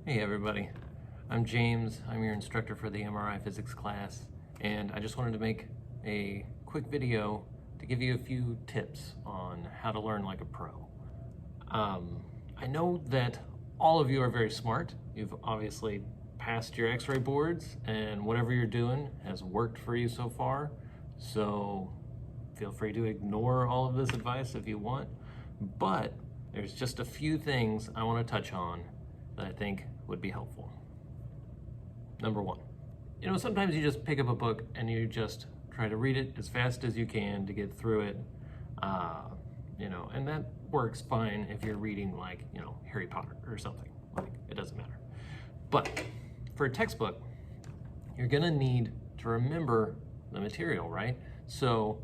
Hey everybody, I'm James. I'm your instructor for the MRI physics class, and I just wanted to make a quick video to give you a few tips on how to learn like a pro. I know that all of you are very smart. You've obviously passed your x-ray boards, and whatever you're doing has worked for you so far, so feel free to ignore all of this advice if you want, but there's just a few things I want to touch on that I think would be helpful. Number one, sometimes you just pick up a book and you just try to read it as fast as you can to get through it, and that works fine if you're reading like, Harry Potter or something, like it doesn't matter. But for a textbook, you're gonna need to remember the material, right? So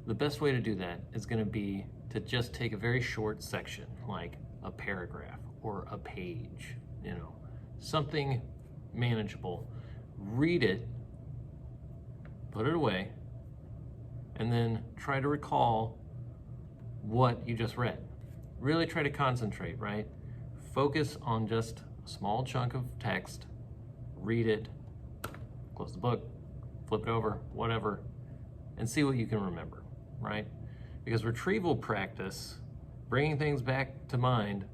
the best way to do that is gonna be to just take a very short section, like a paragraph or a page, something manageable. Read it, put it away, and then try to recall what you just read. Really try to concentrate, right? Focus on just a small chunk of text, read it, close the book, flip it over, whatever, and see what you can remember, right? Because retrieval practice, bringing things back to mind,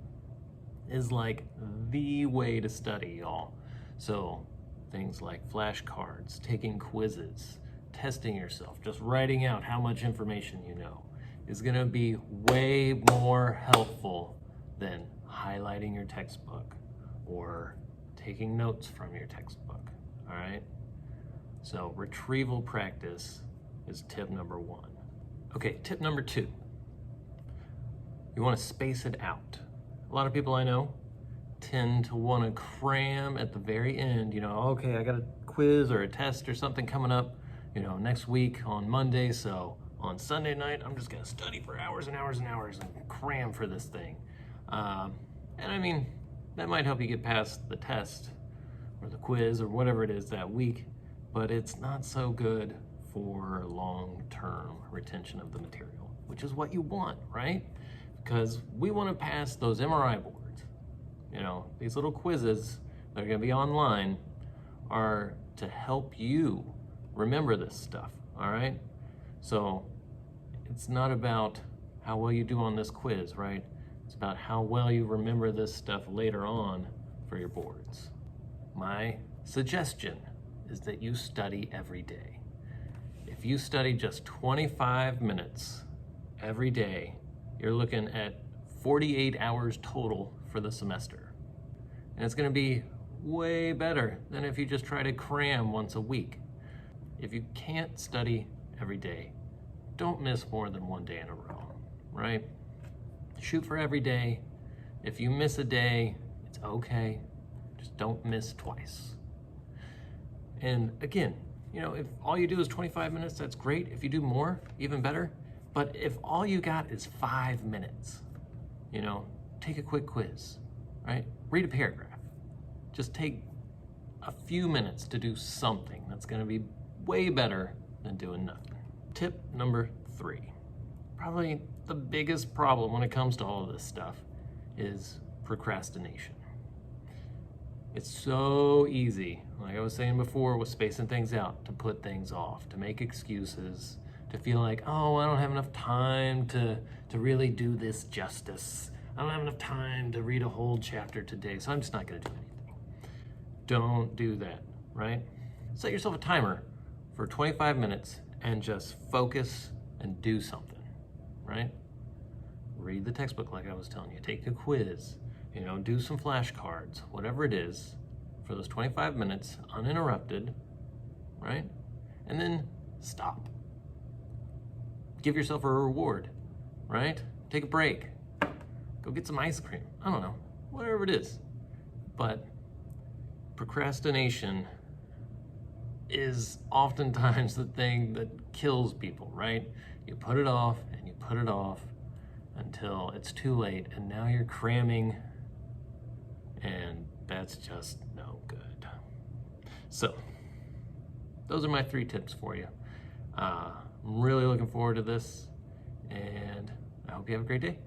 is like the way to study, y'all. So things like flashcards, taking quizzes, testing yourself, just writing out how much information you know is gonna be way more helpful than highlighting your textbook or taking notes from your textbook, all right? So retrieval practice is tip number one. Okay, tip number two, you wanna space it out. A lot of people I know tend to want to cram at the very end, okay, I got a quiz or a test or something coming up, next week on Monday, so on Sunday night, I'm just gonna study for hours and hours and hours and cram for this thing. And I mean, that might help you get past the test or the quiz or whatever it is that week, but it's not so good for long-term retention of the material, which is what you want, right? Because we want to pass those MRI boards. These little quizzes that are going to be online are to help you remember this stuff, all right? So it's not about how well you do on this quiz, right? It's about how well you remember this stuff later on for your boards. My suggestion is that you study every day. If you study just 25 minutes every day, you're looking at 48 hours total for the semester. And it's gonna be way better than if you just try to cram once a week. If you can't study every day, don't miss more than one day in a row, right? Shoot for every day. If you miss a day, it's okay. Just don't miss twice. And again, if all you do is 25 minutes, that's great. If you do more, even better. But if all you got is 5 minutes, take a quick quiz, right? Read a paragraph. Just take a few minutes to do something. That's gonna be way better than doing nothing. Tip number three, probably the biggest problem when it comes to all of this stuff is procrastination. It's so easy, like I was saying before with spacing things out, to put things off, to make excuses, to feel like, oh, I don't have enough time to really do this justice. I don't have enough time to read a whole chapter today, so I'm just not gonna do anything. Don't do that, right? Set yourself a timer for 25 minutes and just focus and do something, right? Read the textbook like I was telling you, take a quiz, do some flashcards, whatever it is, for those 25 minutes, uninterrupted, right? And then stop. Give yourself a reward, right? Take a break. Go get some ice cream. I don't know, whatever it is. But procrastination is oftentimes the thing that kills people, right? You put it off and you put it off until it's too late, and now you're cramming, and that's just no good. So those are my 3 tips for you. I'm really looking forward to this, and I hope you have a great day.